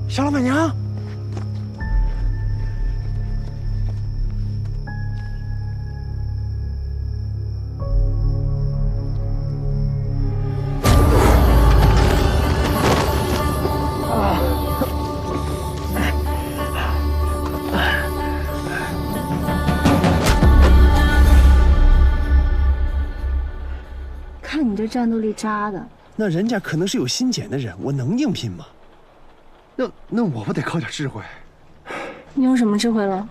小老板娘，看你这战斗力渣的，那人家可能是有心检的人，我能硬拼吗？那我不得靠点智慧？你用什么智慧了？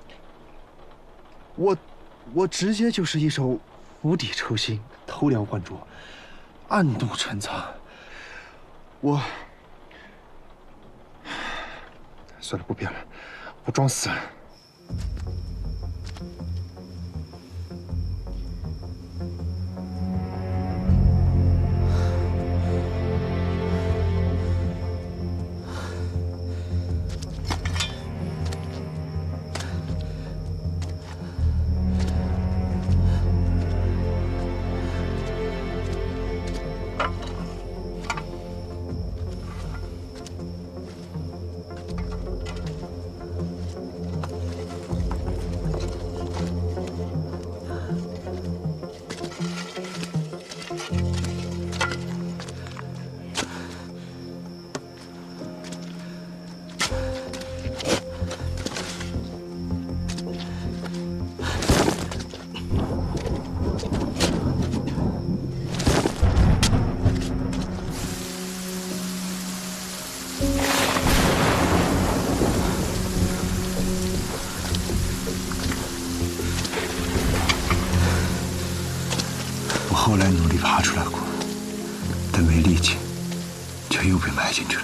我直接就是一手釜底抽薪，偷梁换柱，暗度陈仓。算了，不编了，我装死了。后来努力爬出来过，但没力气，就又被埋进去了。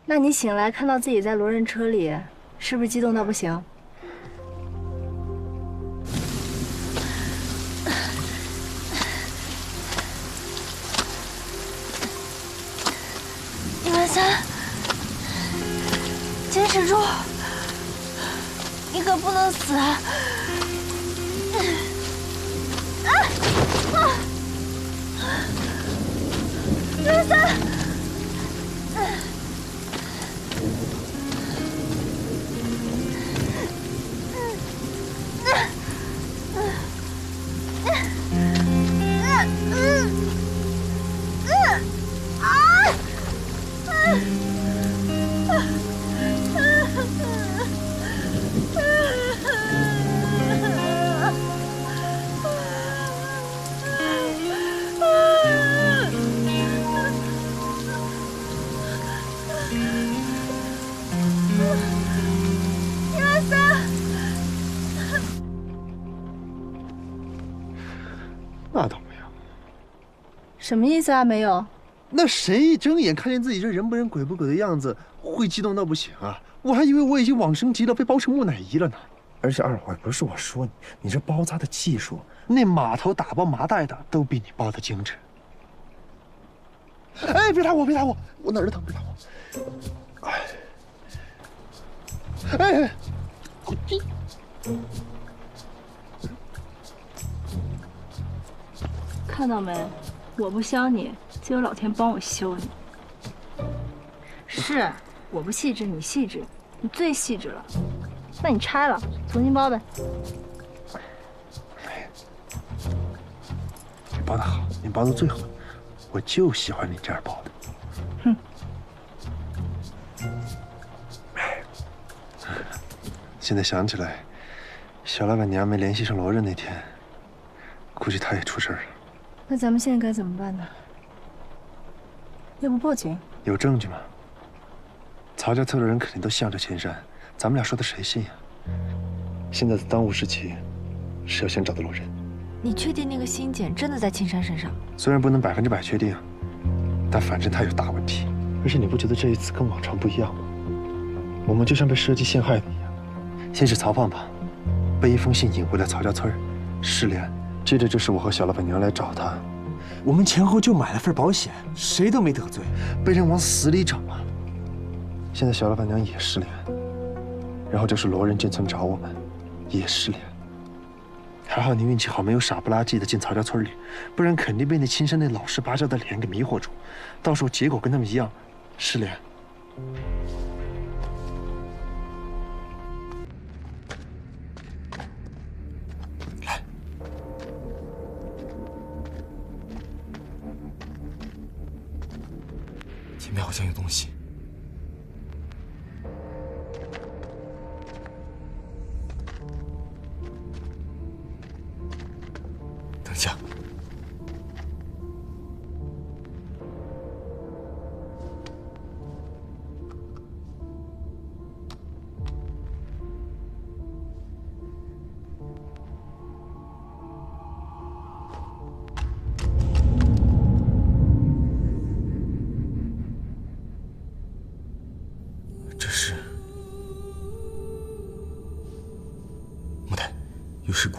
那你醒来看到自己在罗刃车里，是不是激动到不行？113，坚持住，你可不能死！113。那倒没有。什么意思啊？没有？那谁一睁眼看见自己这人不人鬼不鬼的样子，会激动到不行啊？我还以为我已经往生极乐，被包成木乃伊了呢。而且二坏，不是我说你，你这包扎的技术，那码头打包麻袋的都比你包的精致。哎，别打我，别打我，我哪儿疼？别打我。哎，看到没？我不削你，就有老天帮我修你。是，我不细致，你细致，你最细致了。那你拆了，重新包呗。你包的好，你包的最好，我就喜欢你这样包的。哼。现在想起来，小老板娘没联系上罗刃那天，估计她也出事了。那咱们现在该怎么办呢？要不报警？有证据吗？曹家村的人肯定都向着青山，咱们俩说的谁信呀？现在的当务之急是要先找到罗刃。你确定那个心检真的在青山身上？虽然不能100%确定，但反正他有大问题。而且你不觉得这一次跟往常不一样吗？我们就像被设计陷害的一样。先是曹胖胖被一封信引回了曹家村，失联。接着就是我和小老板娘来找他，我们前后就买了份保险，谁都没得罪，被人往死里整啊！现在小老板娘也失联，然后就是罗刃进村找我们，也失联。还好你运气好，没有傻不拉几的进曹家村里，不然肯定被那青山那老实巴交的脸给迷惑住，到时候结果跟他们一样，失联，来，前面好像有东西。等一下。 这是木台，有尸骨。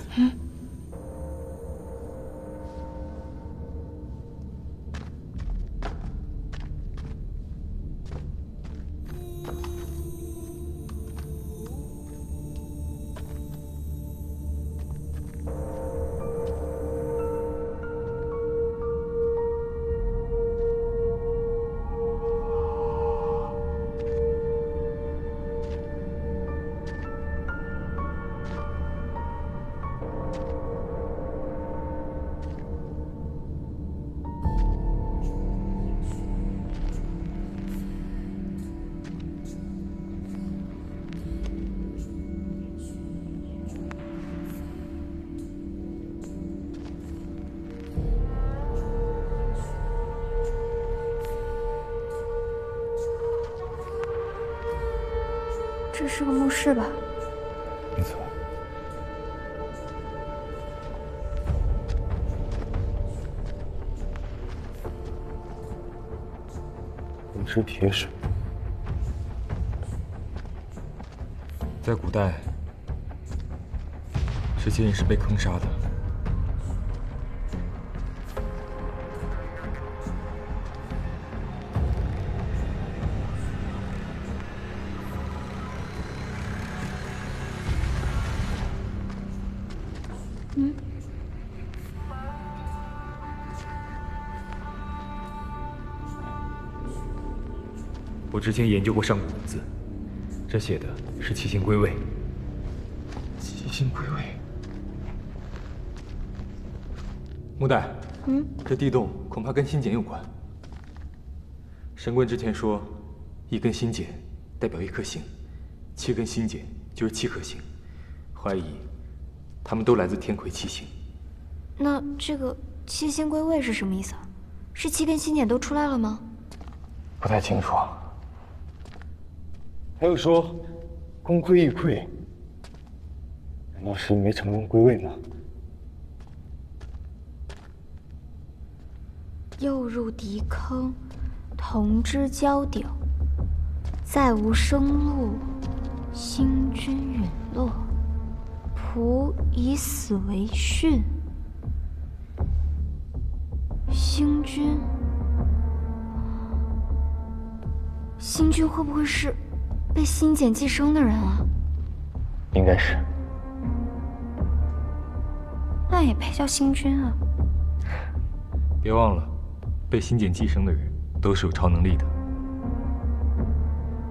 这是个墓室吧？没错。你是铁水，在古代，这些人是被坑杀的。我之前研究过上古文字，这写的是七星归位。七星归位。木代，这地洞恐怕跟星茧有关。神棍之前说，一根星茧代表一颗星，7根星茧就是7颗星，怀疑他们都来自天魁七星。那这个七星归位是什么意思啊？是7根星茧都出来了吗？不太清楚。还有说，功亏一篑，难道是没成功归位吗？又入敌坑，同之交鼎，再无生路，星君陨落，仆以死为训。星君，星君会不会是被星茧寄生的人啊？应该是。那也配叫星君啊？别忘了，被星茧寄生的人都是有超能力的。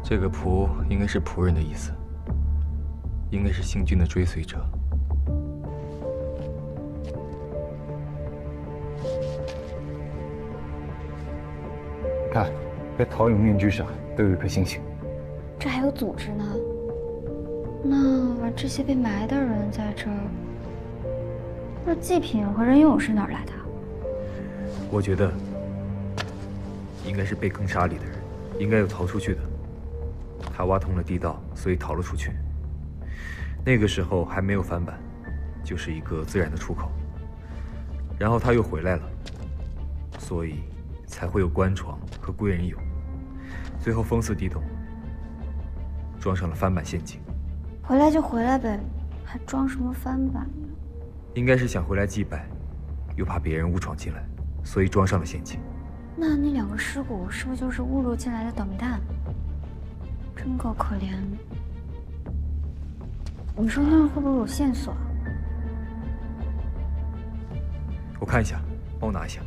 这个仆应该是仆人的意思，应该是星君的追随者。看，在陶俑面具上都有一颗星星。这还有组织呢。那这些被埋的人在这儿，那祭品和人俑是哪儿来的？我觉得应该是被坑杀里的人，应该有逃出去的。他挖通了地道，所以逃了出去。那个时候还没有翻版，就是一个自然的出口。然后他又回来了，所以才会有棺床和归人俑。最后封死地洞，装上了翻版陷阱。回来就回来呗，还装什么翻版呢？应该是想回来祭拜，又怕别人误闯进来，所以装上了陷阱。那2个尸骨是不是就是误入进来的捣米蛋？真够可怜的。你说那儿会不会有线索？我看一下，帮我拿一下。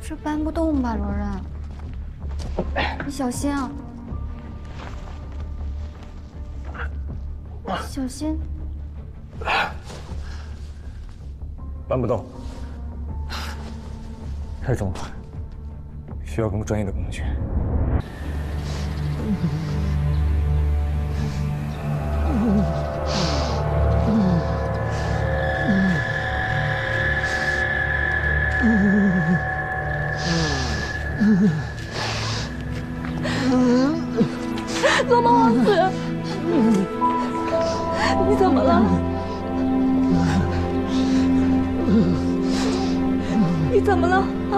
这搬不动吧，罗任？你小心啊！小心。搬不动，太重了，需要更专业的工具。罗蒙王子，你怎么了？你怎么了啊？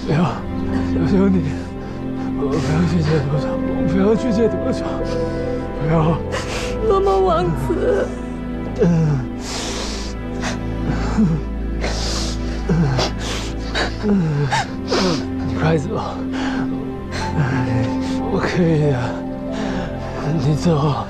不要，求求你，我不要去借赌场，我不要去借赌场，不要。罗蒙王子。你快走，我可以的，你走。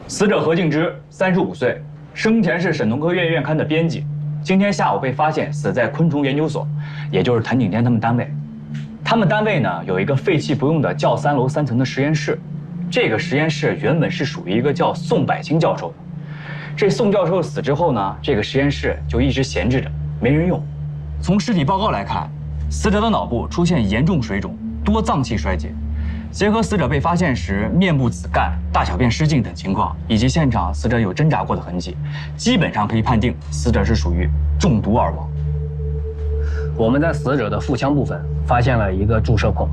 死者何敬之，35岁，生前是沈农科院院刊的编辑。今天下午被发现死在昆虫研究所，也就是谭景天他们单位。他们单位呢有一个废弃不用的教3楼3层的实验室，这个实验室原本是属于一个叫宋百清教授的。这宋教授死之后呢，这个实验室就一直闲置着，没人用。从尸体报告来看，死者的脑部出现严重水肿，多脏器衰竭。结合死者被发现时面部紫绀、大小便失禁等情况，以及现场死者有挣扎过的痕迹，基本上可以判定死者是属于中毒而亡。我们在死者的腹腔部分发现了一个注射孔，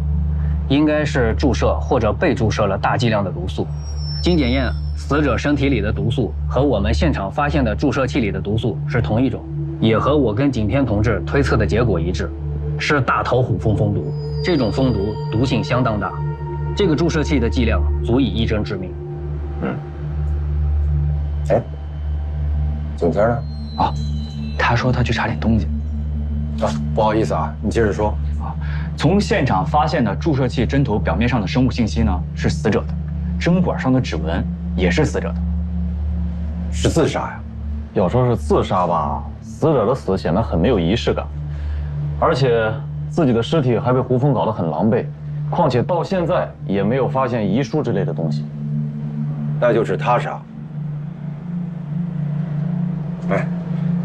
应该是注射或者被注射了大剂量的毒素。经检验，死者身体里的毒素和我们现场发现的注射器里的毒素是同一种，也和我跟景天同志推测的结果一致，是大头虎蜂蜂毒。这种蜂毒毒性相当大。这个注射器的剂量足以一针致命。哎，景天呢？啊，他说他去查点东西。不好意思啊，你接着说。从现场发现的注射器针头表面上的生物信息呢是死者的，针管上的指纹也是死者的，是自杀呀？要说是自杀吧，死者的死显得很没有仪式感，而且自己的尸体还被胡蜂搞得很狼狈。况且到现在也没有发现遗书之类的东西，那就是他杀。哎，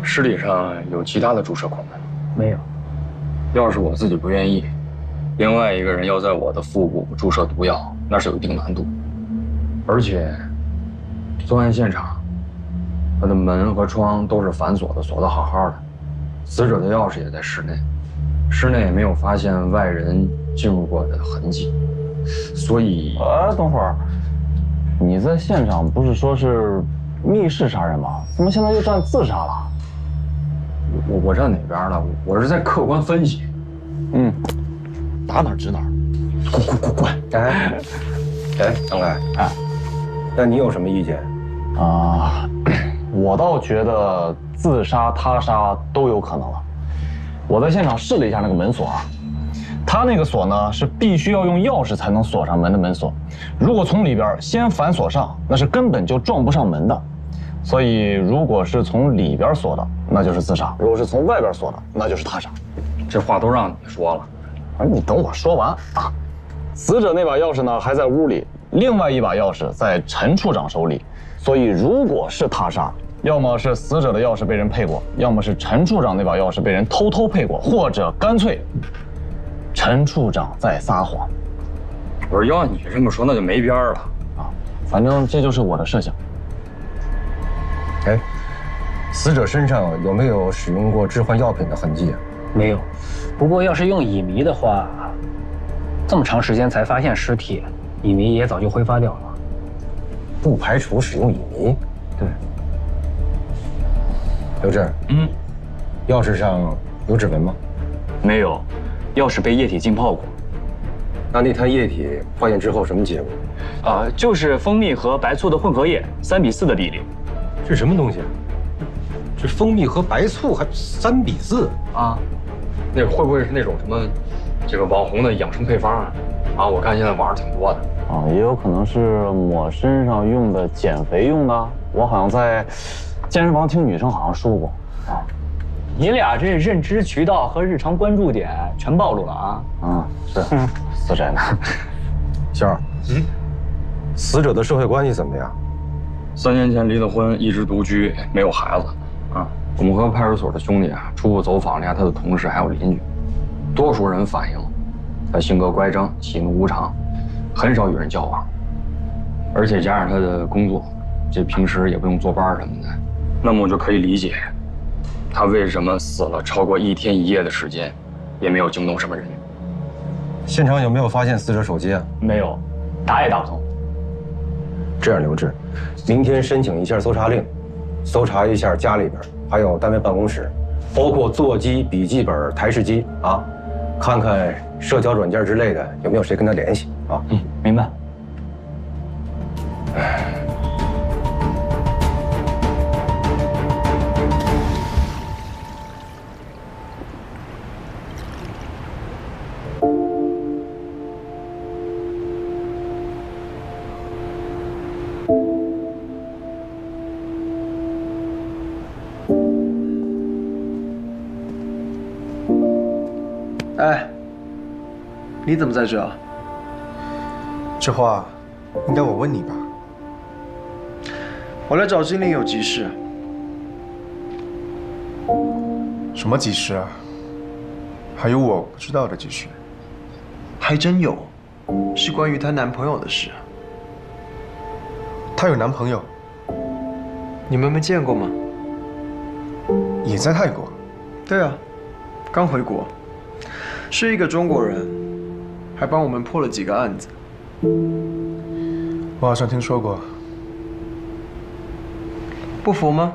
尸体上有其他的注射孔吗？没有。要是我自己不愿意，另外一个人要在我的腹部注射毒药，那是有一定难度。而且，作案现场，他的门和窗都是反锁的，锁得好好的，死者的钥匙也在室内，室内也没有发现外人进入过的痕迹，所以……等会儿，你在现场不是说是密室杀人吗？怎么现在又站自杀了？我站哪边了？我是在客观分析。打哪儿指哪儿。滚！哎，张来，那你有什么意见？我倒觉得自杀、他杀都有可能了。我在现场试了一下那个门锁啊。他那个锁呢是必须要用钥匙才能锁上门的门锁，如果从里边先反锁上，那是根本就撞不上门的。所以如果是从里边锁的，那就是自杀；如果是从外边锁的，那就是他杀。这话都让你说了，你等我说完啊。死者那把钥匙呢还在屋里，另外一把钥匙在陈处长手里，所以如果是他杀，要么是死者的钥匙被人配过，要么是陈处长那把钥匙被人偷偷配过，或者干脆陈处长在撒谎。不是，要你这么说，那就没边儿了啊！反正这就是我的设想。哎，死者身上有没有使用过致幻药品的痕迹啊？没有。不过要是用乙醚的话，这么长时间才发现尸体，乙醚也早就挥发掉了。不排除使用乙醚。对。刘志，钥匙上有指纹吗？没有，钥匙被液体浸泡过。那滩液体化验之后什么结果？就是蜂蜜和白醋的混合液，3:4的比例。这是什么东西？这蜂蜜和白醋还3:4啊？那会不会是那种什么，这个网红的养生配方啊？啊，我看现在网上挺多的。啊，也有可能是抹身上用的、减肥用的。我好像在健身房听女生好像说过。啊，你俩这认知渠道和日常关注点全暴露了啊！是，死宅男。星儿，死者的社会关系怎么样？3年前离了婚，一直独居，没有孩子。啊，我们和派出所的兄弟啊，初步走访了一下他的同事还有邻居，多数人反映他性格乖张、喜怒无常，很少与人交往，而且加上他的工作，这平时也不用坐班什么的，那么我就可以理解，他为什么死了超过1天1夜的时间，也没有惊动什么人。现场有没有发现死者手机啊？没有，打也打不通。这样，刘志，明天申请一下搜查令，搜查一下家里边，还有单位办公室，包括座机、笔记本、台式机啊，看看社交软件之类的有没有谁跟他联系啊？明白。哎，你怎么在这？这话应该我问你吧。我来找经理有急事。什么急事啊？还有我不知道的急事？还真有，是关于她男朋友的事。她有男朋友？你们没见过吗？也在泰国？对啊，刚回国。是一个中国人，还帮我们破了几个案子。我好像听说过。不服吗？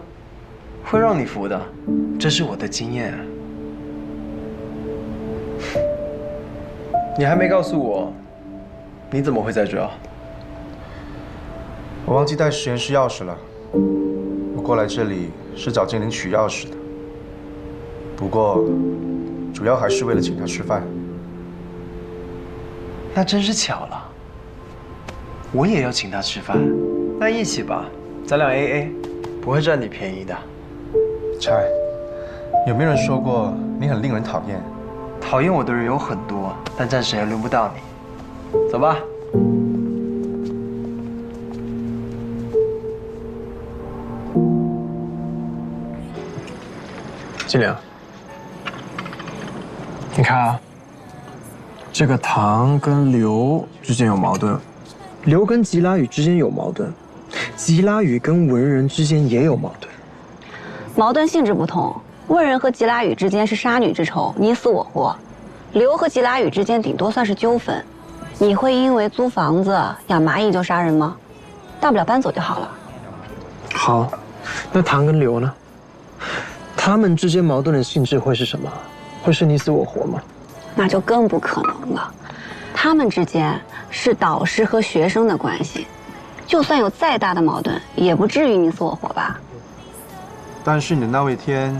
会让你服的，这是我的经验。你还没告诉我，你怎么会在这？我忘记带实验室钥匙了。我过来这里是找精灵取钥匙的。不过，主要还是为了请他吃饭。那真是巧了，我也要请他吃饭，那一起吧，咱俩 AA， 不会占你便宜的。拆，有没有人说过你很令人讨厌？讨厌我的人有很多，但暂时还轮不到你。走吧。金良。你看啊，这个唐跟刘之间有矛盾，刘跟吉拉语之间有矛盾，吉拉语跟文人之间也有矛盾。矛盾性质不同，文人和吉拉语之间是杀女之仇，你死我活；刘和吉拉语之间顶多算是纠纷。你会因为租房子、养蚂蚁就杀人吗？大不了搬走就好了。好，那唐跟刘呢？他们之间矛盾的性质会是什么？会是你死我活吗？那就更不可能了。他们之间是导师和学生的关系，就算有再大的矛盾，也不至于你死我活吧？但是你的那位天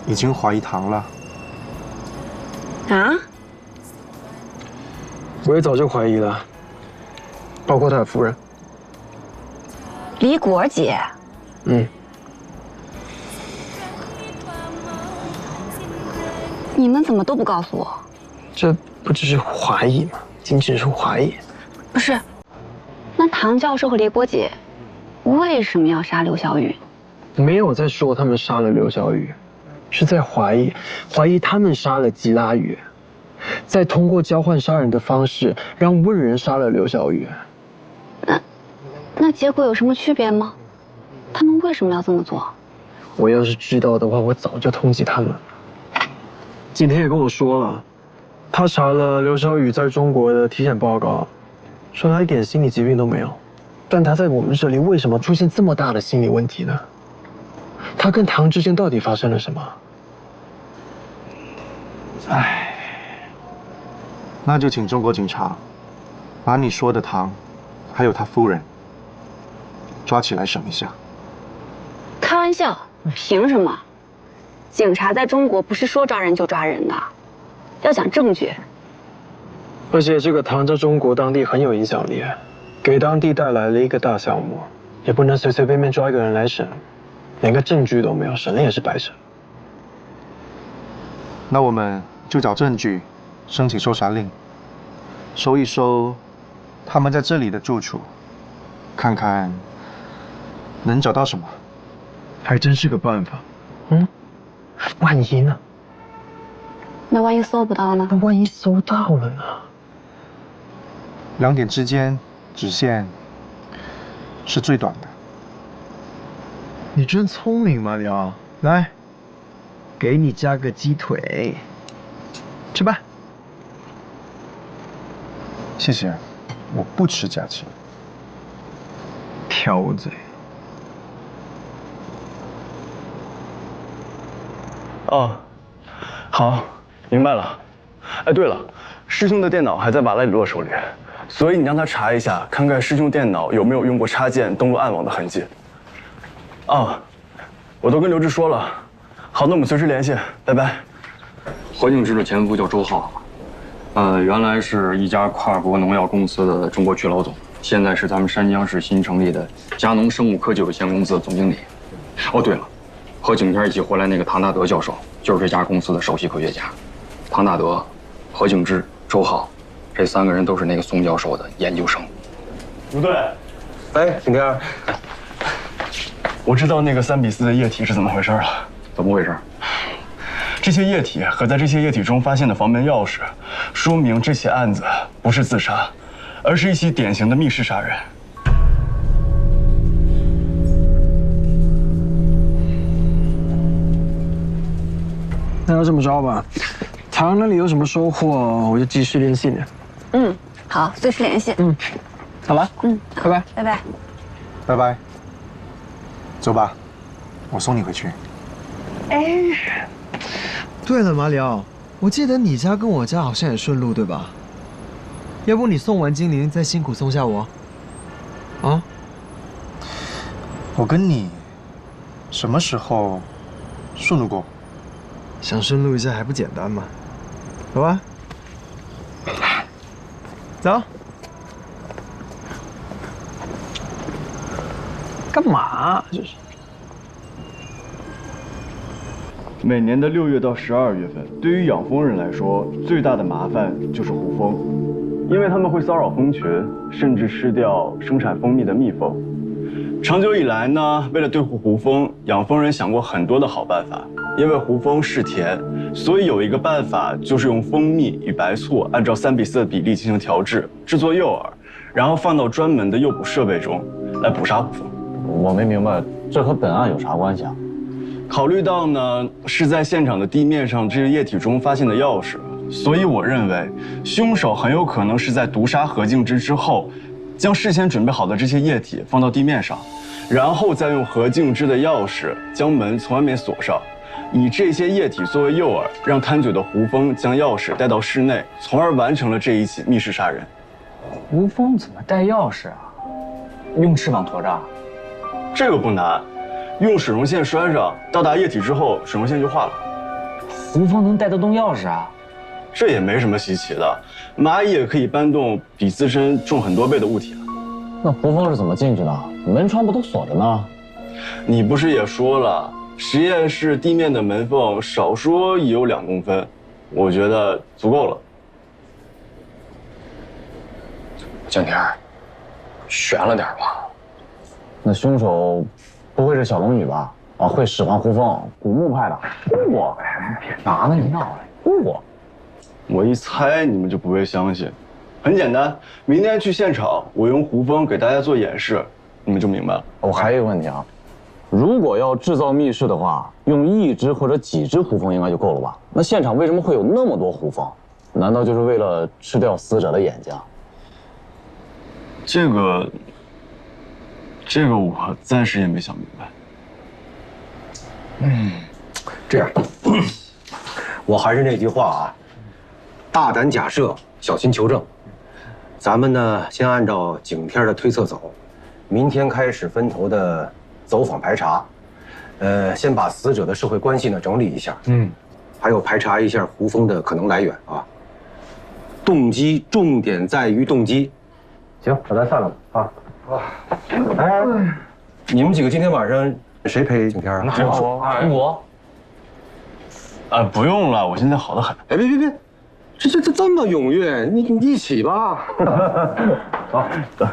已经怀疑唐了。啊？我也早就怀疑了，包括他的夫人李果姐。你们怎么都不告诉我？这不只是怀疑吗？仅仅是怀疑。不是，那唐教授和李果姐为什么要杀刘小雨？没有在说他们杀了刘小雨，是在怀疑他们杀了吉拉雨，再通过交换杀人的方式让温人杀了刘小雨。那结果有什么区别吗？他们为什么要这么做？我要是知道的话，我早就通缉他们了。景天也跟我说了，他查了刘小雨在中国的体检报告，说他一点心理疾病都没有，但他在我们这里为什么出现这么大的心理问题呢？他跟唐之间到底发生了什么？唉，那就请中国警察把你说的唐，还有他夫人抓起来审一下。开玩笑，凭什么？警察在中国不是说抓人就抓人的，要讲证据。而且这个唐在中国当地很有影响力，给当地带来了一个大项目，也不能随随便便抓一个人来审，连个证据都没有，审了也是白审。那我们就找证据，申请搜查令，搜一搜他们在这里的住处，看看能找到什么。还真是个办法。万一呢？那万一搜不到呢？那万一搜到了呢？2点之间直线是最短的。你真聪明，马里奥。来，给你加个鸡腿，吃吧。谢谢，我不吃假鸡。挑嘴。哦，好，明白了。哎，对了，师兄的电脑还在瓦莱里洛手里，所以你让他查一下，看看师兄电脑有没有用过插件登录暗网的痕迹。哦，我都跟刘志说了。好，那我们随时联系，拜拜。何敬之的前夫叫周浩，原来是一家跨国农药公司的中国区老总，现在是咱们山江市新成立的佳农生物科技有限公司的总经理。哦，对了，和景天一起回来那个唐大德教授，就是这家公司的首席科学家。唐大德、何敬之、周浩，这3个人都是那个宋教授的研究生。不对，哎，景天，我知道那个3:4的液体是怎么回事了。怎么回事？这些液体和在这些液体中发现的房门钥匙，说明这起案子不是自杀，而是一起典型的密室杀人。那要这么着吧，唐那里有什么收获，我就继续联系你。好，随时联系。好了。拜拜。拜拜。拜拜。走吧，我送你回去。哎，对了，马里奥，我记得你家跟我家好像也顺路，对吧？要不你送完精灵，再辛苦送下我。啊？我跟你什么时候顺路过？想顺路一下还不简单吗？走吧。走。干嘛？这是。每年的6月到12月份，对于养蜂人来说，最大的麻烦就是胡蜂，因为他们会骚扰蜂群，甚至吃掉生产蜂蜜的蜜蜂。长久以来呢，为了对付胡蜂，养蜂人想过很多的好办法。因为胡蜂嗜甜，所以有一个办法就是用蜂蜜与白醋按照3:4的比例进行调制，制作诱饵，然后放到专门的诱捕设备中来捕杀胡蜂。我没明白，这和本案有啥关系啊？考虑到呢是在现场的地面上这些液体中发现的钥匙，所以我认为凶手很有可能是在毒杀何敬之之后，将事先准备好的这些液体放到地面上，然后再用何敬之的钥匙将门从外面锁上，以这些液体作为诱饵，让贪嘴的胡蜂将钥匙带到室内，从而完成了这一起密室杀人。胡蜂怎么带钥匙啊？用翅膀驮着？这个不难，用水溶线拴上，到达液体之后，水溶线就化了。胡蜂能带得动钥匙啊？这也没什么稀奇的，蚂蚁也可以搬动比自身重很多倍的物体。那胡蜂是怎么进去的？门窗不都锁着呢？你不是也说了，实验室地面的门缝少说也有2公分，我觉得足够了。景天，悬了点吧？那凶手不会是小龙女吧？啊，会使唤胡蜂，古墓派的。我别拿了，你闹了。我一猜你们就不会相信。很简单，明天去现场，我用胡蜂给大家做演示，你们就明白了。我还有一个问题啊，如果要制造密室的话，用1只或者几只胡蜂应该就够了吧？那现场为什么会有那么多胡蜂？难道就是为了吃掉死者的眼睛？这个我暂时也没想明白。这样，我还是那句话啊，大胆假设，小心求证。咱们呢，先按照景天的推测走，明天开始分头的走访排查。先把死者的社会关系呢整理一下，还有排查一下胡峰的可能来源啊。动机重点在于动机。行，那咱散了吧啊。哎，你们几个今天晚上谁陪景天啊？那我。不用了，我现在好得很。哎，别，这么踊跃，你一起吧。好，走。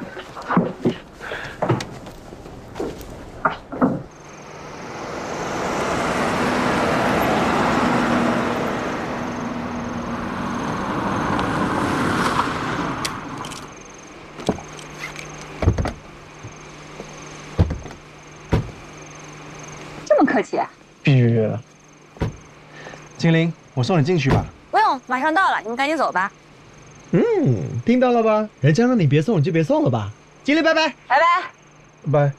这么客气啊？必须的。精灵，我送你进去吧。不用，马上到了，你们赶紧走吧。听到了吧？人家让你别送你就别送了吧。精灵，拜拜。拜拜。拜。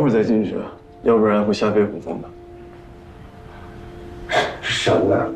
再进去，要不然会吓飞胡峰的。神啊！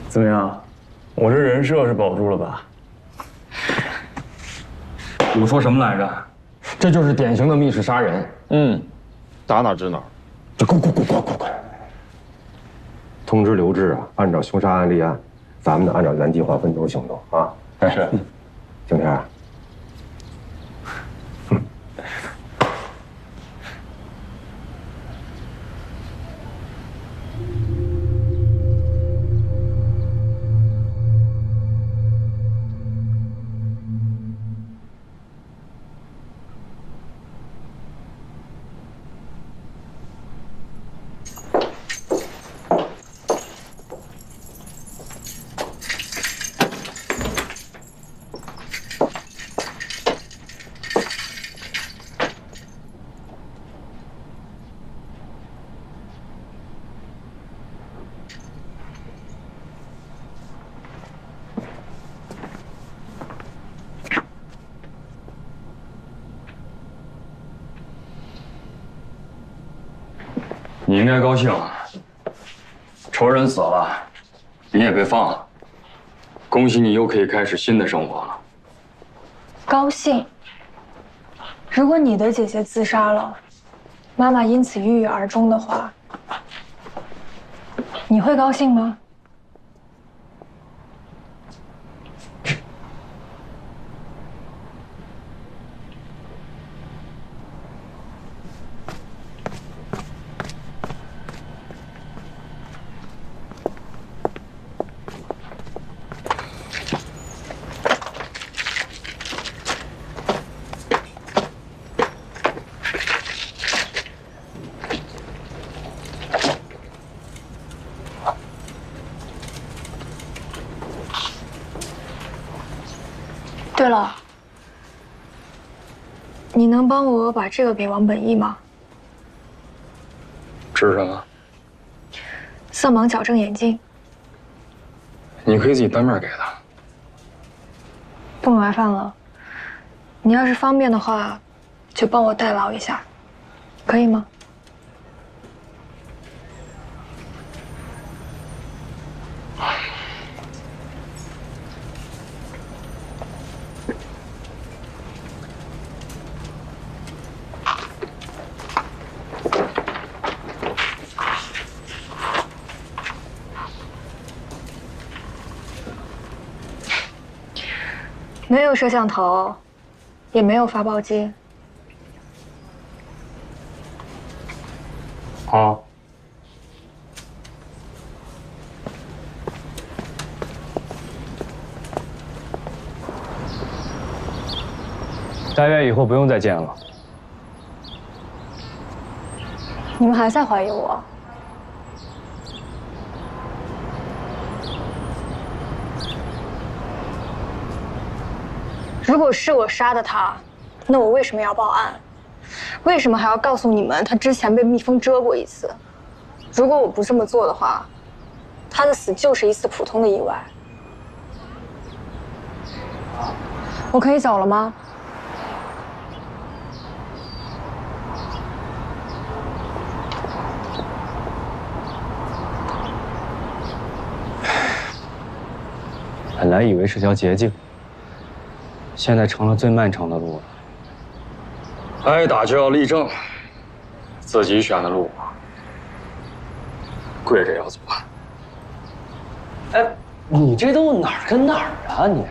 怎么样？我这人设是保住了吧？我说什么来着？这就是典型的密室杀人。嗯，打哪知哪。就滚！通知刘志啊，按照凶杀案立案，咱们呢按照原计划分头行动啊。是。景天。你应该高兴，仇人死了，你也被放了，恭喜你又可以开始新的生活了。高兴。如果你的姐姐自杀了，妈妈因此郁郁而终的话，你会高兴吗？对了，你能帮我把这个给王本义吗？这是什么？色盲矫正眼镜。你可以自己单面给他。不麻烦了，你要是方便的话，就帮我代劳一下，可以吗？没有摄像头，也没有发报机。好。大约以后不用再见了。你们还在怀疑我？如果是我杀的他，那我为什么要报案？为什么还要告诉你们他之前被蜜蜂蛰过一次？如果我不这么做的话，他的死就是一次普通的意外。我可以走了吗？本来以为是条捷径，现在成了最漫长的路了。挨打就要立正，自己选的路，跪着要走。哎，你这都哪儿跟哪儿啊你？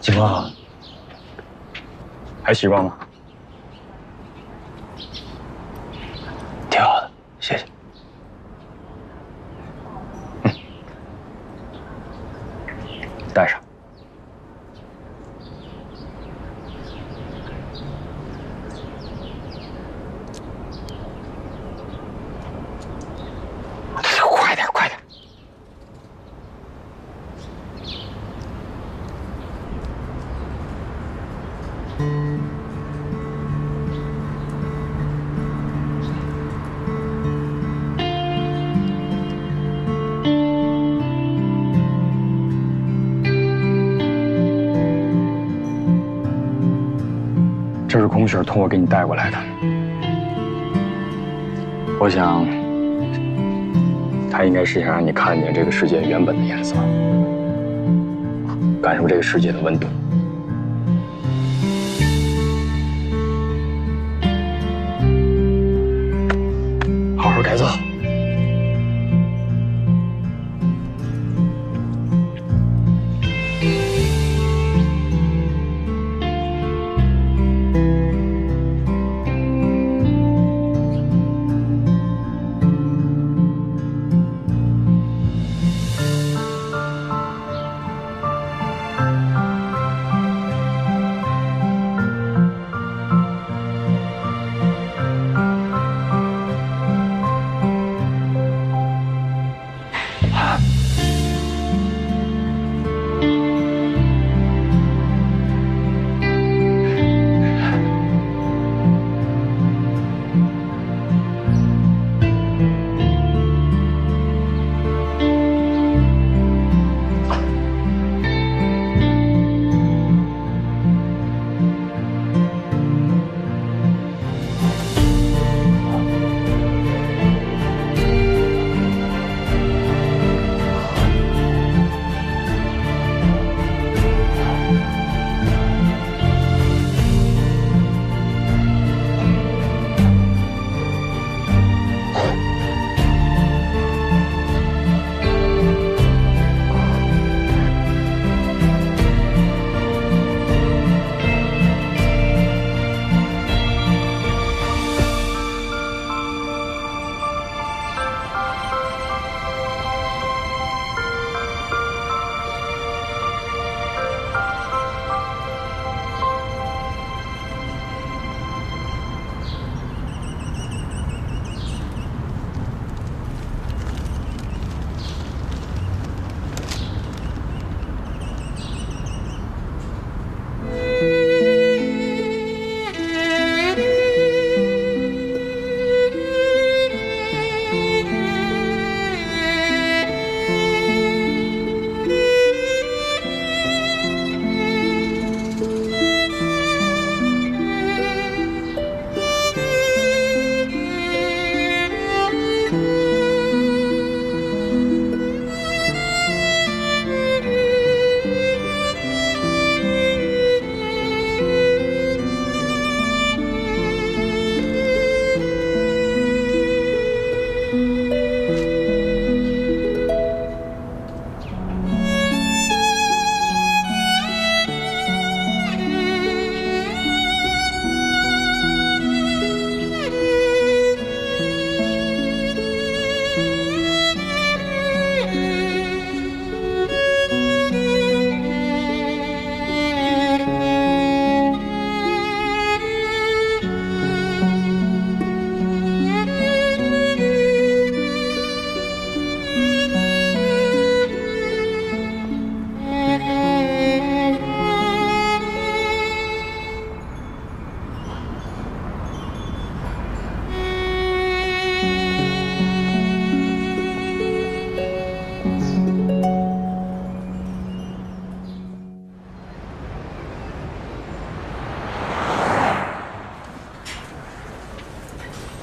警官，还习惯吗？挺好的，谢谢。带上。快点，快点！这是空雪托我给你带过来的。我想，他应该是想让你看见这个世界原本的颜色，感受这个世界的温度。好好改造。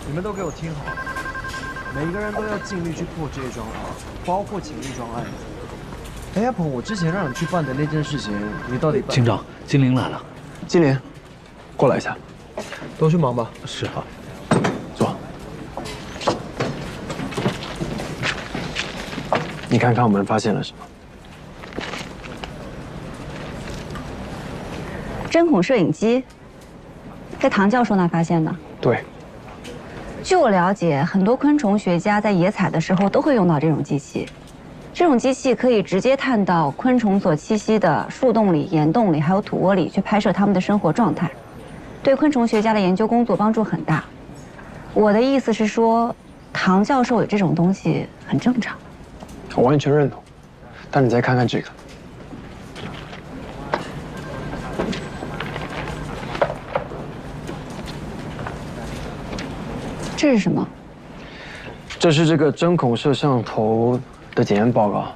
你们都给我听好，每一个人都要尽力去破这些桩案，包括情侣桩案。哎，阿鹏，我之前让你去办的那件事情，你到底办？警长，金玲来了。金玲，过来一下。都去忙吧。是啊。坐。你看看我们发现了什么？针孔摄影机，在唐教授那发现的。对。据我了解，很多昆虫学家在野采的时候都会用到这种机器。这种机器可以直接探到昆虫所栖息的树洞里、岩洞里，还有土窝里去拍摄它们的生活状态，对昆虫学家的研究工作帮助很大。我的意思是说，唐教授有这种东西很正常。我完全认同，但你再看看这个。这是什么？这是这个针孔摄像头的检验报告，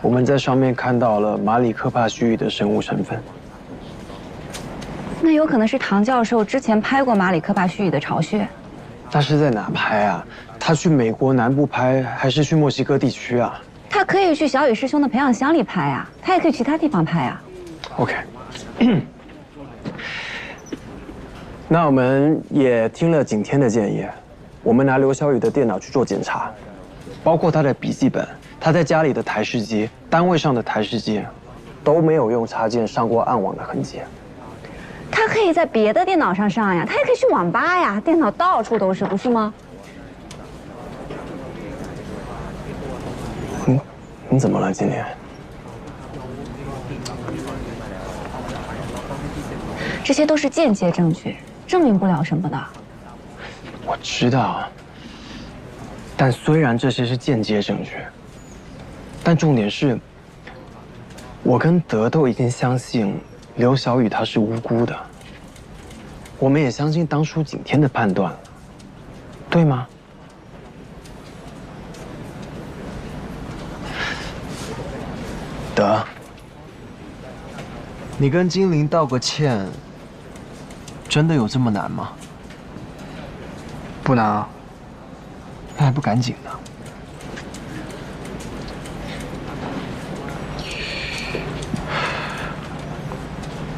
我们在上面看到了马里科帕区域的生物成分。那有可能是唐教授之前拍过马里科帕须臾的巢穴。他是在哪拍啊？他去美国南部拍，还是去墨西哥地区啊？他可以去小雨师兄的培养箱里拍啊，他也可以其他地方拍啊。OK， 那我们也听了景天的建议，我们拿刘小雨的电脑去做检查，包括他的笔记本、他在家里的台式机、单位上的台式机，都没有用插件上过暗网的痕迹。他可以在别的电脑上上呀，他也可以去网吧呀，电脑到处都是，不是吗？你怎么了，今天？这些都是间接证据，证明不了什么的。我知道，但虽然这些是间接证据，但重点是，我跟德都已经相信刘小雨她是无辜的，我们也相信当初景天的判断了，对吗？德，你跟精灵道个歉，真的有这么难吗？不难啊，那还不赶紧呢？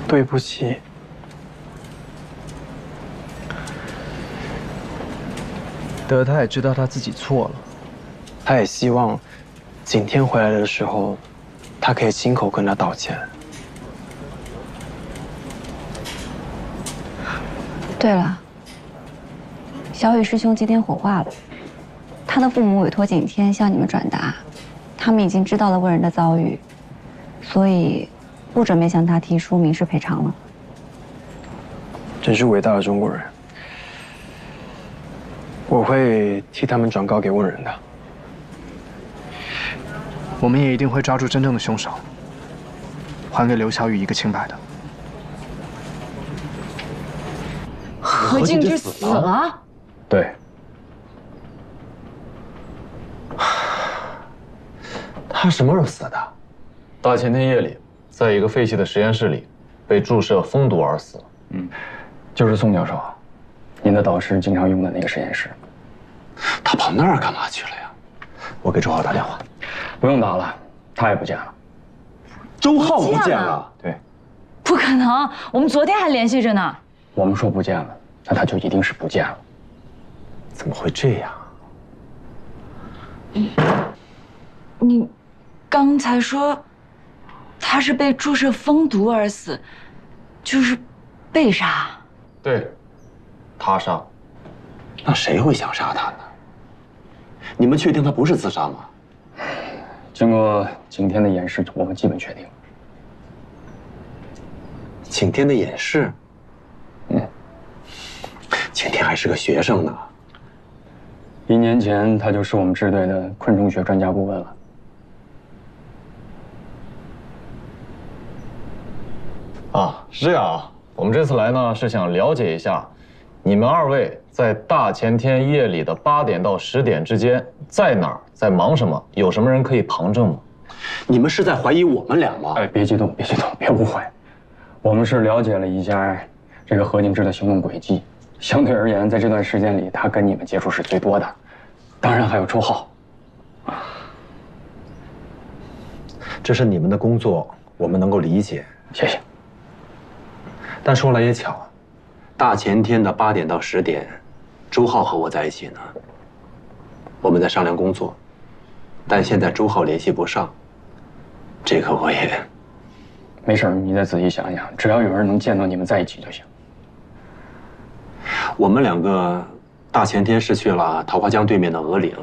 对不起。德他也知道他自己错了，他也希望景天回来的时候，他可以亲口跟他道歉。对了，小雨师兄今天火化了，他的父母委托景天向你们转达，他们已经知道了问人的遭遇，所以不准备向他提出民事赔偿了。真是伟大的中国人，我会替他们转告给问人的。我们也一定会抓住真正的凶手，还给刘小雨一个清白的。何敬之死了？对。他什么时候死的？大前天夜里，在一个废弃的实验室里，被注射蜂毒而死。就是宋教授，您的导师经常用的那个实验室。他跑那儿干嘛去了呀？我给周浩打电话。不用打了，他也不见了。周浩不见了？对。不可能，我们昨天还联系着呢。我们说不见了，那他就一定是不见了。怎么会这样？你刚才说他是被注射蜂毒而死，就是被杀？对，他杀。那谁会想杀他呢？你们确定他不是自杀吗？经过景天的演示，我们基本确定。景天的演示？景天还是个学生呢。1年前，他就是我们支队的昆虫学专家顾问了。啊，是这样啊。我们这次来呢，是想了解一下，你们2位在大前天夜里的8点到10点之间，在哪儿，在忙什么？有什么人可以旁证吗？你们是在怀疑我们俩吗？哎，别激动，别激动，别误会。我们是了解了一下这个何敬之的行动轨迹，相对而言，在这段时间里，他跟你们接触是最多的，当然还有周浩。这是你们的工作，我们能够理解。谢谢。但说来也巧，大前天的8点到10点，周浩和我在一起呢。我们在商量工作，但现在周浩联系不上，这个我也……没事，你再仔细想想，只要有人能见到你们在一起就行。我们2个大前天是去了桃花江对面的鹅岭，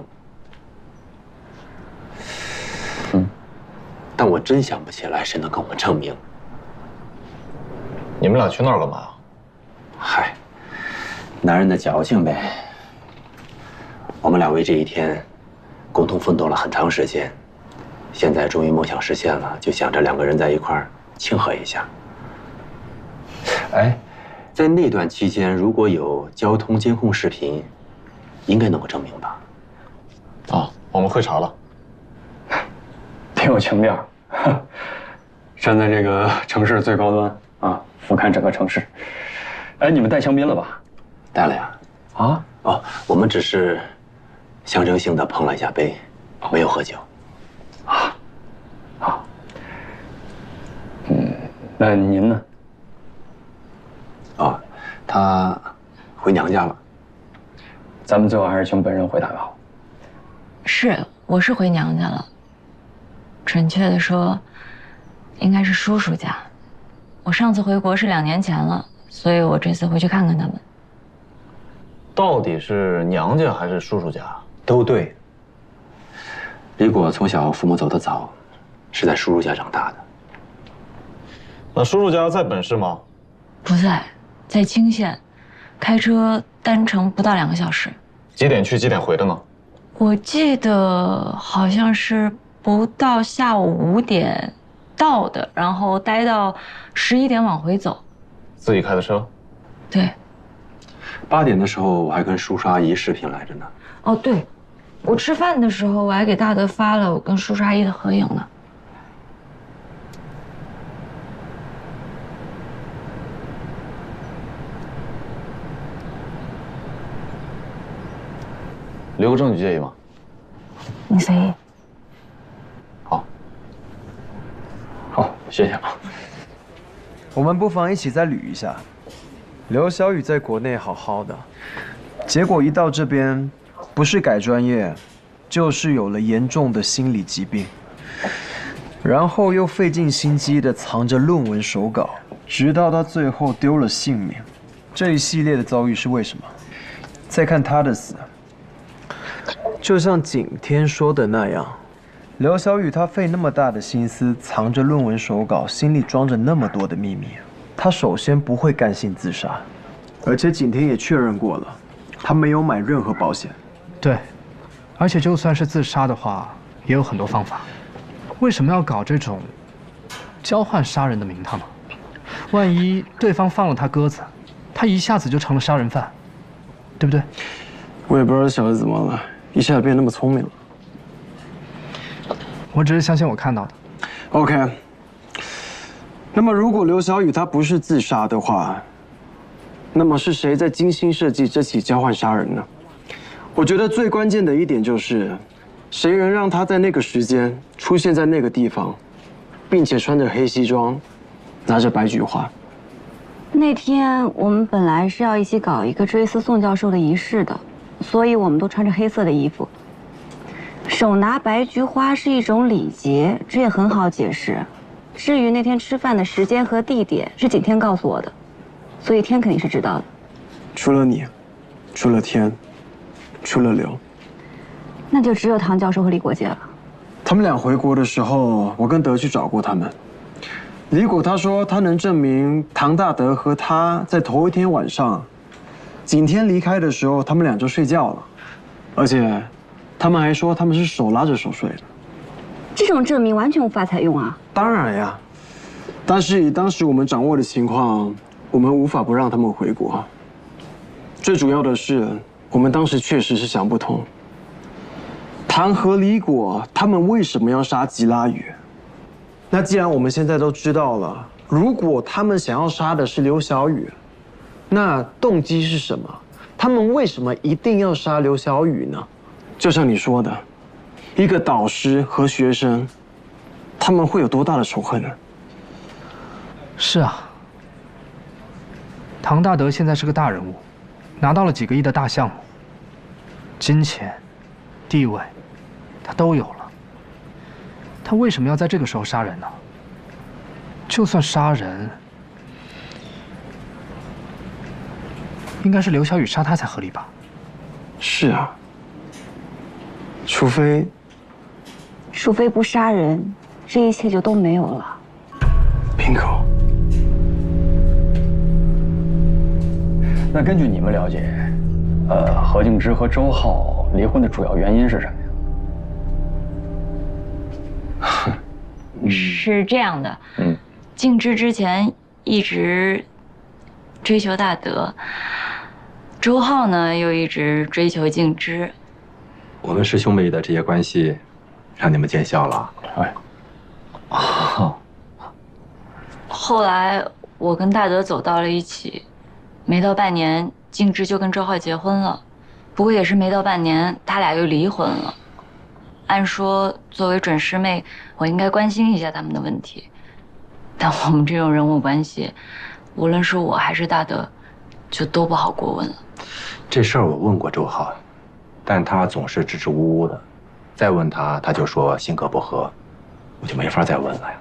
但我真想不起来谁能跟我证明。你们俩去那儿干嘛？嗨，男人的矫情呗。我们俩为这一天共同奋斗了很长时间，现在终于梦想实现了，就想着2个人在一块儿庆贺一下。哎，在那段期间，如果有交通监控视频，应该能够证明吧？啊，我们会查了。挺有情调，站在这个城市最高端啊，俯瞰整个城市。哎，你们带香槟了吧？带了呀。啊？哦，我们只是象征性的碰了一下杯，没有喝酒。啊，好。那您呢？哦，他回娘家了。咱们最后还是请本人回答好。是，我是回娘家了。准确的说，应该是叔叔家。我上次回国是2年前了，所以我这次回去看看他们。到底是娘家还是叔叔家？都对。李果从小父母走得早，是在叔叔家长大的。那叔叔家在本市吗？不在，在泾县，开车单程不到2个小时。几点去几点回的呢？我记得好像是不到下午5点到的，然后待到11点往回走。自己开的车？对。8点的时候，我还跟叔叔阿姨视频来着呢。哦，对，我吃饭的时候我还给大德发了我跟叔叔阿姨的合影呢。留个证据介意吗？你随意。好，谢谢啊。我们不妨一起再捋一下。刘小雨在国内好好的，结果一到这边，不是改专业，就是有了严重的心理疾病，然后又费尽心机的藏着论文手稿，直到他最后丢了性命。这一系列的遭遇是为什么？再看他的死，就像景天说的那样，刘小雨他费那么大的心思藏着论文手稿，心里装着那么多的秘密。他首先不会甘心自杀，而且景天也确认过了，他没有买任何保险。对，而且就算是自杀的话，也有很多方法。为什么要搞这种交换杀人的名堂呢？万一对方放了他鸽子，他一下子就成了杀人犯，对不对？我也不知道小子怎么了，一下子变那么聪明了。我只是相信我看到的。OK。那么，如果刘小雨他不是自杀的话，那么是谁在精心设计这起交换杀人呢？我觉得最关键的一点就是，谁能让他在那个时间出现在那个地方，并且穿着黑西装，拿着白菊花。那天我们本来是要一起搞一个追思宋教授的仪式的，所以我们都穿着黑色的衣服。手拿白菊花是一种礼节，这也很好解释。至于那天吃饭的时间和地点，是景天告诉我的，所以天肯定是知道的。除了你，除了天，除了刘，那就只有唐教授和李国杰了。他们俩回国的时候，我跟德去找过他们。李果他说他能证明唐大德和他在头一天晚上，景天离开的时候，他们俩就睡觉了，而且他们还说他们是手拉着手睡的。这种证明完全无法采用啊！当然呀，但是以当时我们掌握的情况，我们无法不让他们回国。最主要的是，我们当时确实是想不通，唐和李果他们为什么要杀吉拉雨？那既然我们现在都知道了，如果他们想要杀的是刘小雨，那动机是什么？他们为什么一定要杀刘小雨呢？就像你说的。一个导师和学生，他们会有多大的仇恨呢？是啊，唐大德现在是个大人物，拿到了几个亿的大项目，金钱、地位，他都有了。他为什么要在这个时候杀人呢？就算杀人，应该是刘小雨杀他才合理吧？是啊，除非不杀人，这一切就都没有了。bingo。那根据你们了解，何敬之和周浩离婚的主要原因是什么呀？是这样的，敬之之前一直追求大德，周浩呢又一直追求敬之。我们师兄妹的这些关系，让你们见笑了。哎，后来我跟大德走到了一起，没到半年，静之就跟周浩结婚了。不过也是没到半年，他俩又离婚了。按说作为准师妹，我应该关心一下他们的问题，但我们这种人物关系，无论是我还是大德，就都不好过问了。这事儿我问过周浩，但他总是支支吾吾的。再问他，他就说性格不合，我就没法再问了呀。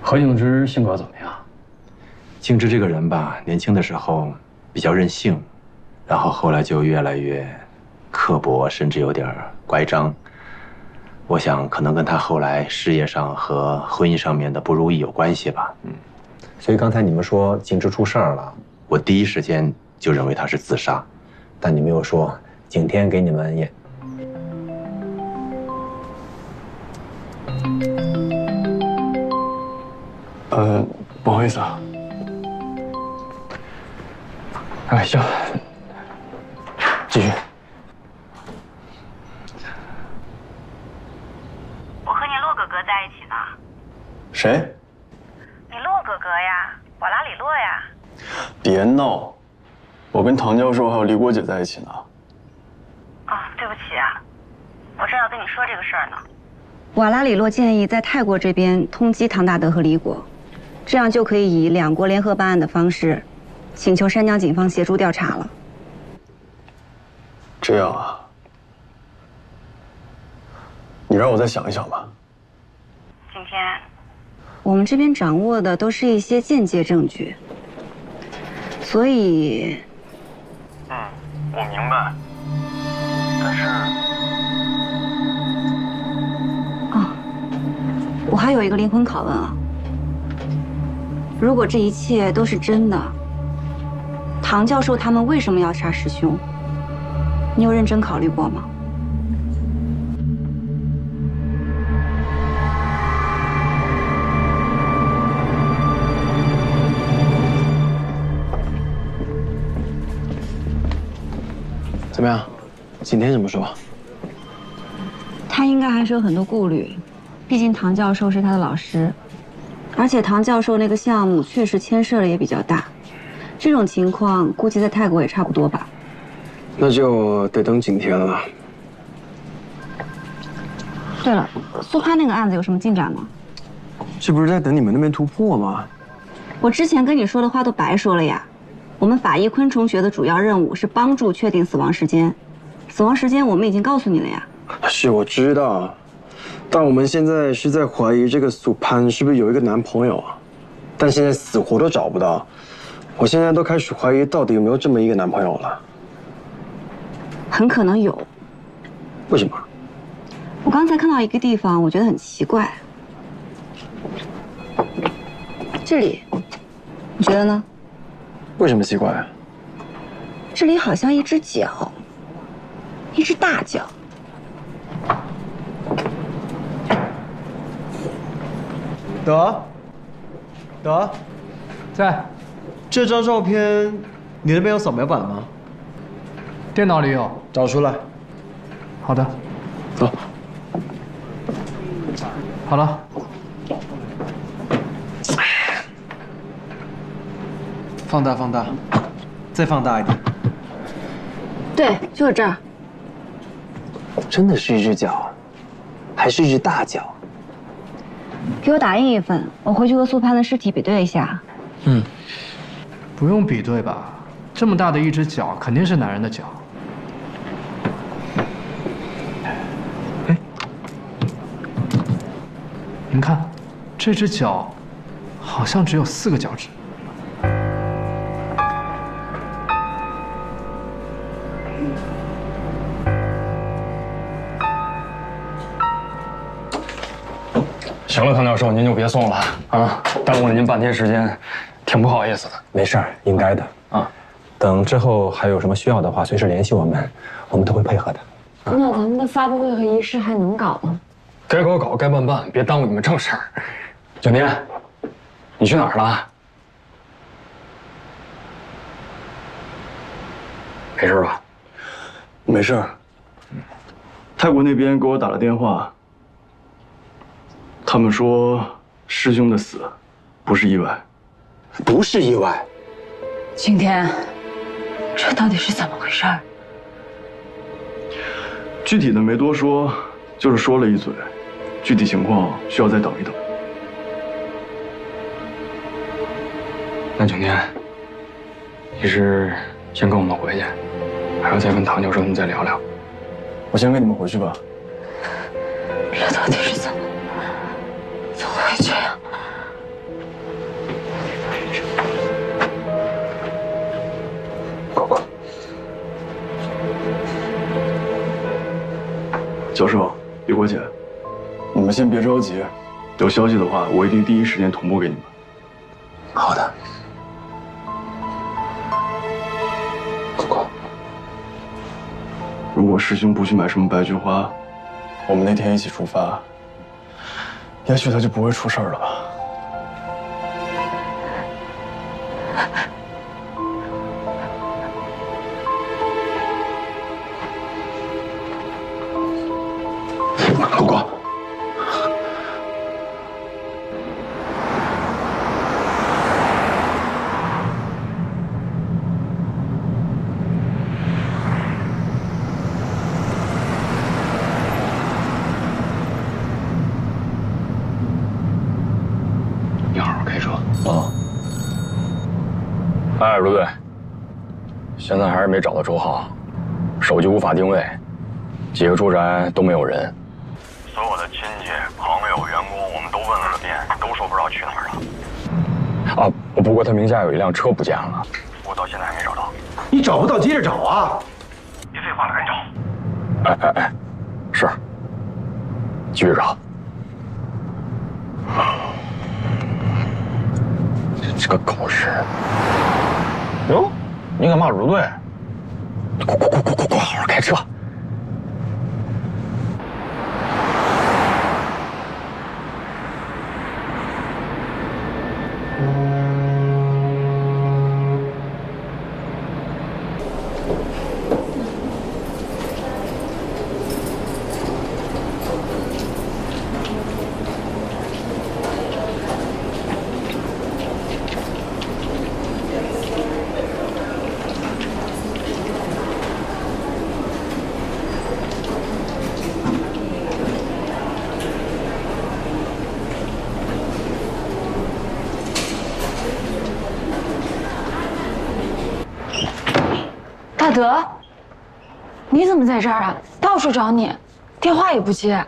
何静之性格怎么样？静之这个人吧，年轻的时候比较任性，然后后来就越来越刻薄，甚至有点乖张。我想可能跟他后来事业上和婚姻上面的不如意有关系吧。所以刚才你们说静之出事儿了，我第一时间就认为他是自杀，但你没有说景天给你们也。不好意思啊。哎，行，继续。我和你洛哥哥在一起呢。谁？你洛哥哥呀，瓦拉里洛呀。别闹！我跟唐教授还有李果姐在一起呢。啊，对不起啊，我正要跟你说这个事儿呢。瓦拉里洛建议在泰国这边通缉唐大德和李果，这样就可以以两国联合办案的方式，请求山江警方协助调查了。这样啊？你让我再想一想吧。今天，我们这边掌握的都是一些间接证据，所以，我明白。但是，我还有一个灵魂拷问啊。如果这一切都是真的，唐教授他们为什么要杀师兄？你有认真考虑过吗？怎么样？景天怎么说？他应该还是有很多顾虑，毕竟唐教授是他的老师，而且唐教授那个项目确实牵涉的也比较大。这种情况估计在泰国也差不多吧。那就得等景天了。对了，苏潘那个案子有什么进展吗？这不是在等你们那边突破吗？我之前跟你说的话都白说了呀。我们法医昆虫学的主要任务是帮助确定死亡时间，死亡时间我们已经告诉你了呀。是，我知道，但我们现在是在怀疑这个苏潘是不是有一个男朋友啊？但现在死活都找不到，我现在都开始怀疑到底有没有这么一个男朋友了。很可能有。为什么？我刚才看到一个地方，我觉得很奇怪。这里，你觉得呢？为什么奇怪？这里好像一只脚，一只大脚。德，在。这张照片，你那边有扫描版吗？电脑里有，找出来。好的。走。好了。放大，放大，再放大一点。对，就是这儿。真的是一只脚，还是一只大脚？给我打印一份，我回去和苏潘的尸体比对一下。不用比对吧？这么大的一只脚，肯定是男人的脚。您看，这只脚好像只有4个脚趾。行了，唐教授，您就别送了啊，耽误了您半天时间，挺不好意思的。没事儿，应该的啊。等之后还有什么需要的话，随时联系我们，我们都会配合的。那咱们的发布会和仪式还能搞吗？该搞搞，该办办，别耽误你们正事儿。景天，你去哪儿了？没事吧？没事。泰国那边给我打了电话，他们说师兄的死不是意外。不是意外。晴天，这到底是怎么回事？具体的没多说，就是说了一嘴，具体情况需要再等一等。那景天，你是先跟我们回去，还要再跟唐教授他们再聊聊？我先跟你们回去吧。这到底是怎么会这样？教授，李国姐，你们先别着急，有消息的话，我一定第一时间同步给你们。好的。如果师兄不去买什么白菊花，我们那天一起出发，也许他就不会出事儿了吧。果果，你好好开车啊。哎，卢队，现在还是没找到周浩，手机无法定位，几个住宅都没有人。所有的亲戚、朋友、员工，我们都问了个遍，都说不知道去哪儿了。啊，不过他名下有一辆车不见了，我到现在还没找到。你找不到接着找啊！别废话了，赶紧找。哎，是，继续找。这个狗日！哟，你敢骂卢队？快，好好开车！大德，你怎么在这儿啊？到处找你，电话也不接，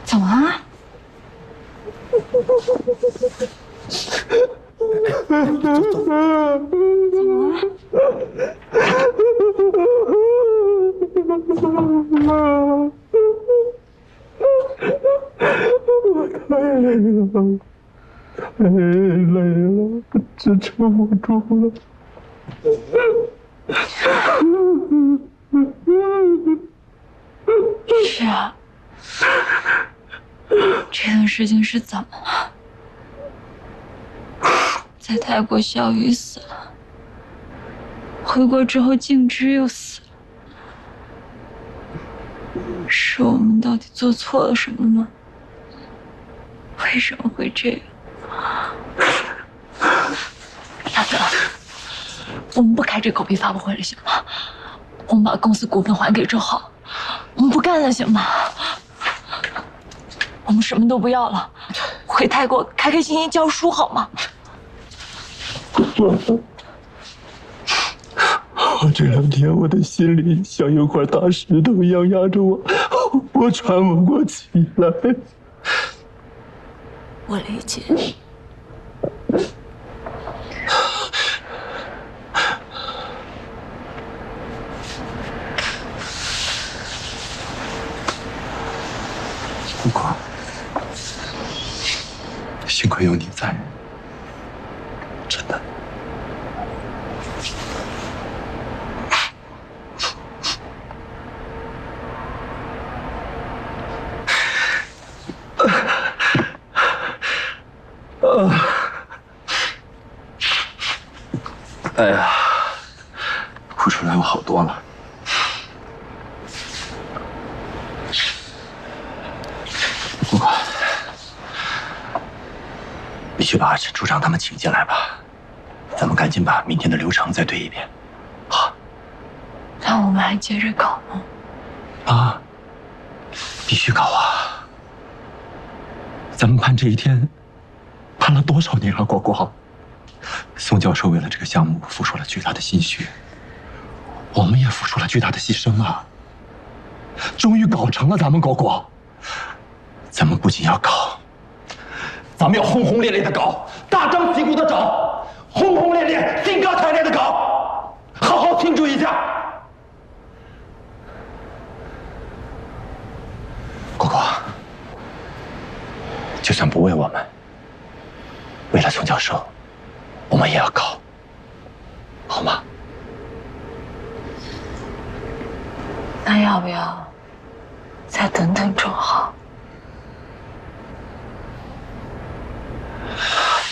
怎么了？我太累了，太累了，支撑不住了。是啊，这段事情是怎么了？在泰国小雨死了，回国之后静之又死了，是我们到底做错了什么吗？为什么会这样？大德，我们不开这狗屁发布会了，行吗？我们把公司股份还给周浩，我们不干了，行吗？我们什么都不要了，回泰国开开心心教书，好吗？我这2天我的心里像有块大石头一样压着我，我喘不过气来。我理解。不过，幸亏有你在，真的。哎呀，哭出来我好多了。不过，必去把陈处长他们请进来吧，咱们赶紧把明天的流程再对一遍。好。那我们还接着搞吗？啊，必须搞啊！咱们盼这一天，盼了多少年了，果果。宋教授为了这个项目付出了巨大的心血，我们也付出了巨大的牺牲啊！终于搞成了，咱们果果。咱们不仅要搞，咱们要轰轰烈烈的搞，大张旗鼓的找，轰轰烈烈、兴高采烈的搞，好好庆祝一下。果果，就算不为我们，为了宋教授，我们也要搞，好吗？那要不要再等等周浩？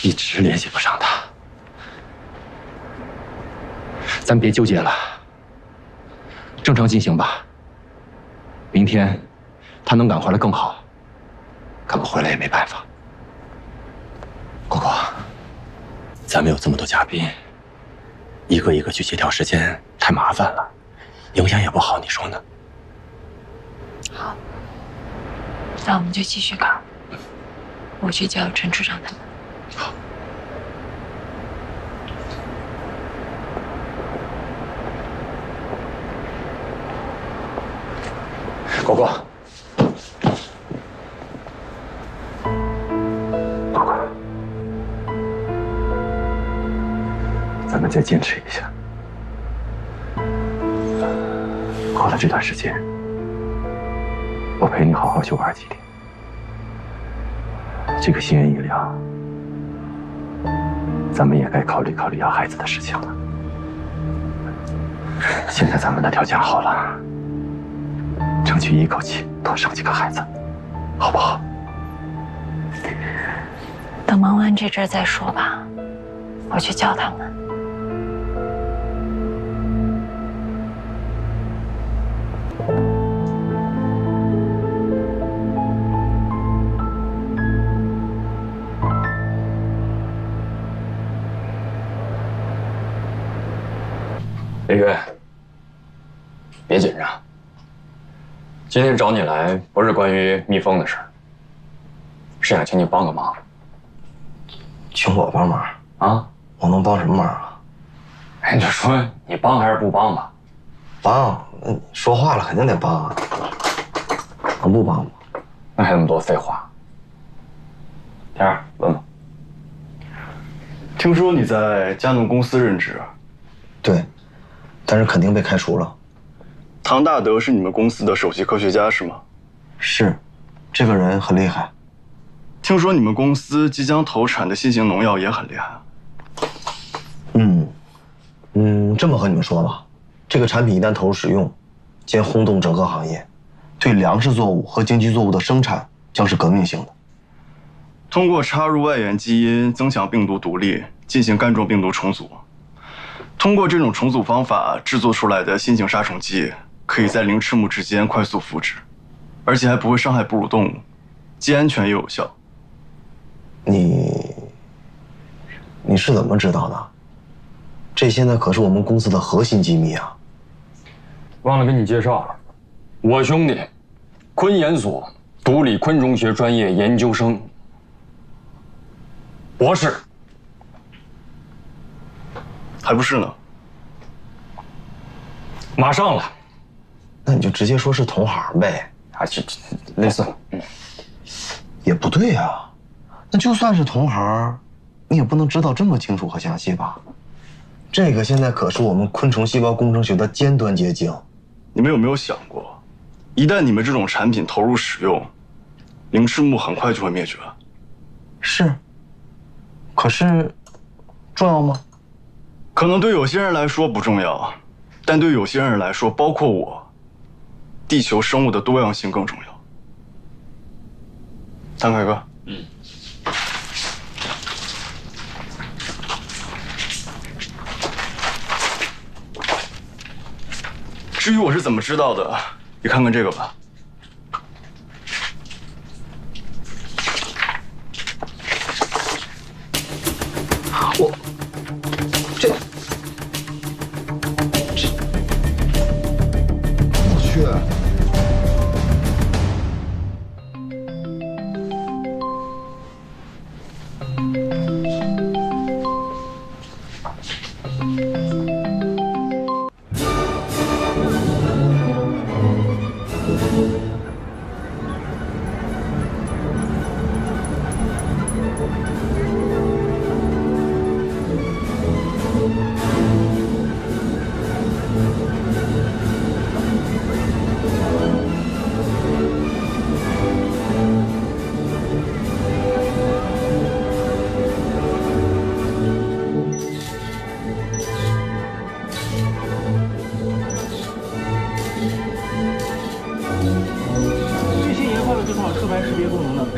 一直联系不上他，咱别纠结了，正常进行吧。明天他能赶回来更好，赶不回来也没办法。果果，咱们有这么多嘉宾，一个一个去协调时间太麻烦了，影响也不好，你说呢？好，那我们就继续搞。我去叫陈处长他们。好。果果，果果，咱们再坚持一下。过了这段时间，我陪你好好去玩几天。这个心愿一了，咱们也该考虑考虑要孩子的事情了。现在咱们的条件好了，争取一口气多生几个孩子，好不好？等忙完这阵再说吧，我去叫他们。李月，别紧张。今天找你来不是关于蜜蜂的事儿，是想请你帮个忙。请我帮忙啊？我能帮什么忙啊？哎，你就说你帮还是不帮吧？帮，说话了肯定得帮啊。能不帮吗？那还那么多废话。天儿，问问。听说你在佳能公司任职？对，但是肯定被开除了。唐大德是你们公司的首席科学家是吗？是，这个人很厉害。听说你们公司即将投产的新型农药也很厉害。这么和你们说吧，这个产品一旦投入使用，将轰动整个行业，对粮食作物和经济作物的生产将是革命性的。通过插入外源基因增强病毒毒力，进行冠状病毒重组。通过这种重组方法制作出来的新型杀虫剂，可以在灵翅目之间快速复制，而且还不会伤害哺乳动物，既安全又有效。你是怎么知道的？这现在可是我们公司的核心机密啊！忘了跟你介绍了，我兄弟，昆研所毒理昆虫学专业研究生，博士。还不是呢？马上了。那你就直接说是同行呗。啊，这类似。也不对啊，那就算是同行，你也不能知道这么清楚和详细吧？这个现在可是我们昆虫细胞工程学的尖端结晶。你们有没有想过，一旦你们这种产品投入使用，灵翅目很快就会灭绝？是。可是，重要吗？可能对有些人来说不重要，但对有些人来说，包括我，地球生物的多样性更重要。谭凯哥。至于我是怎么知道的，你看看这个吧。是。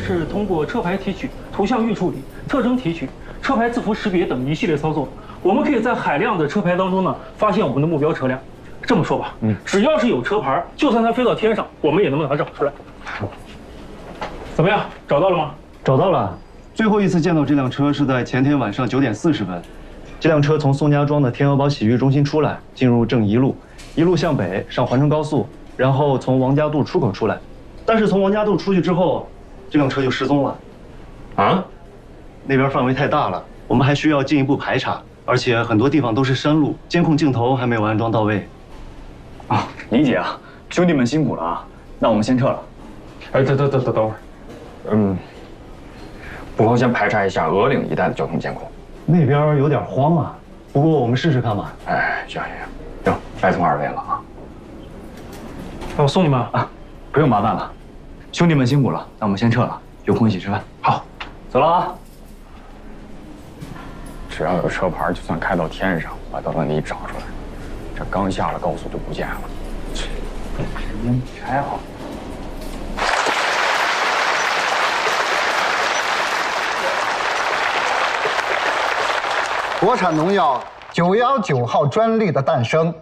是通过车牌提取、图像预处理、特征提取、车牌字符识别等一系列操作，我们可以在海量的车牌当中呢，发现我们的目标车辆。这么说吧，只要是有车牌，就算它飞到天上，我们也能把它找出来。怎么样，找到了吗？找到了。最后一次见到这辆车是在前天晚上9点40分。这辆车从宋家庄的天鹅堡洗浴中心出来，进入正一路，一路向北上环城高速，然后从王家渡出口出来。但是从王家渡出去之后，这辆车就失踪了。啊？那边范围太大了，我们还需要进一步排查，而且很多地方都是山路，监控镜头还没有安装到位。啊，理解啊，兄弟们辛苦了啊，那我们先撤了。哎，等会儿，不妨先排查一下鹅岭一带的交通监控。那边有点荒啊，不过我们试试看吧。哎，行，拜托二位了啊。那我送你们啊，不用麻烦了，兄弟们辛苦了，那我们先撤了，有空一起吃饭。好，走了啊。只要有车牌，就算开到天上，把他们给找出来。这刚下了高速就不见了，时间没开好。国产农药919号专利的诞生，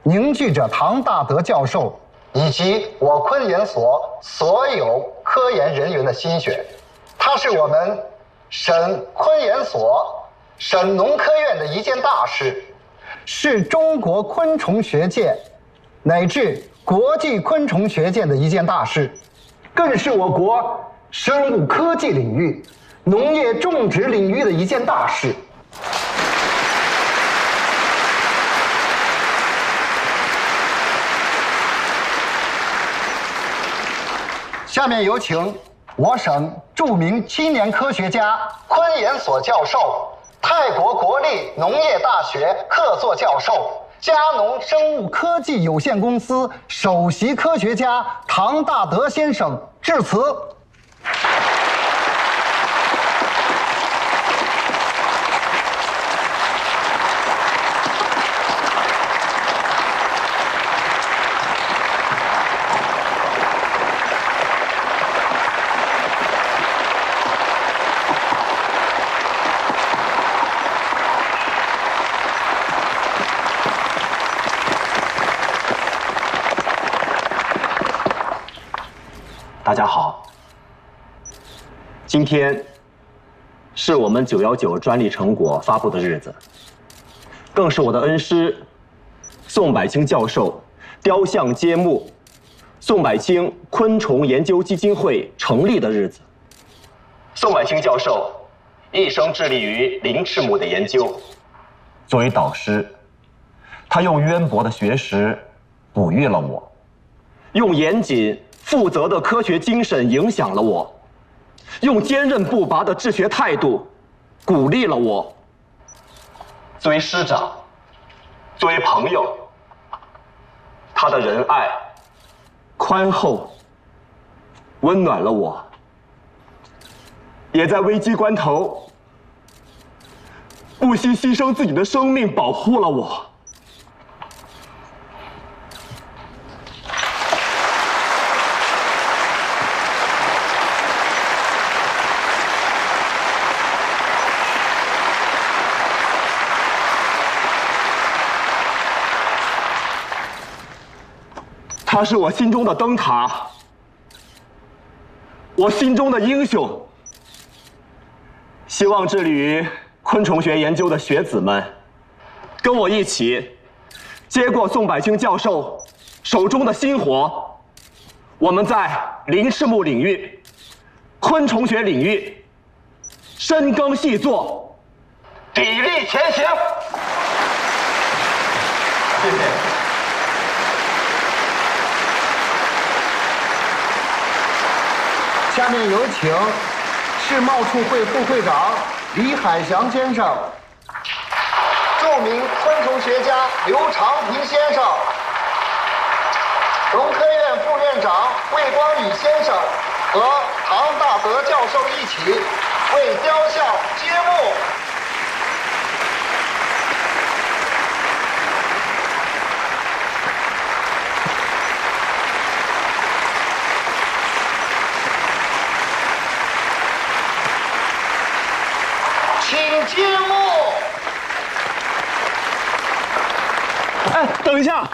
凝聚着唐大德教授以及我昆研所所有科研人员的心血。它是我们省昆研所、省农科院的一件大事，是中国昆虫学界乃至国际昆虫学界的一件大事，更是我国生物科技领域、农业种植领域的一件大事。下面有请我省著名青年科学家、昆研所教授、泰国国立农业大学客座教授、佳农生物科技有限公司首席科学家唐大德先生致辞。大家好，今天是我们919专利成果发布的日子，更是我的恩师宋柏清教授雕像揭幕、宋柏清昆虫研究基金会成立的日子。宋柏清教授一生致力于鳞翅目的研究，作为导师，他用渊博的学识哺育了我，用严谨负责的科学精神影响了我，用坚韧不拔的治学态度鼓励了我。作为师长，作为朋友，他的仁爱、宽厚温暖了我，也在危机关头不惜牺牲自己的生命保护了我。他是我心中的灯塔，我心中的英雄。希望致力于昆虫学研究的学子们，跟我一起接过宋柏清教授手中的新活，我们在林氏木领域、昆虫学领域深耕细作，砥砺前行。谢谢。下面有请世贸处会副会长李海祥先生、著名昆虫学家刘长平先生、农科院副院长魏光宇先生和唐大德教授一起为雕像揭幕。请揭幕。哎，等一下，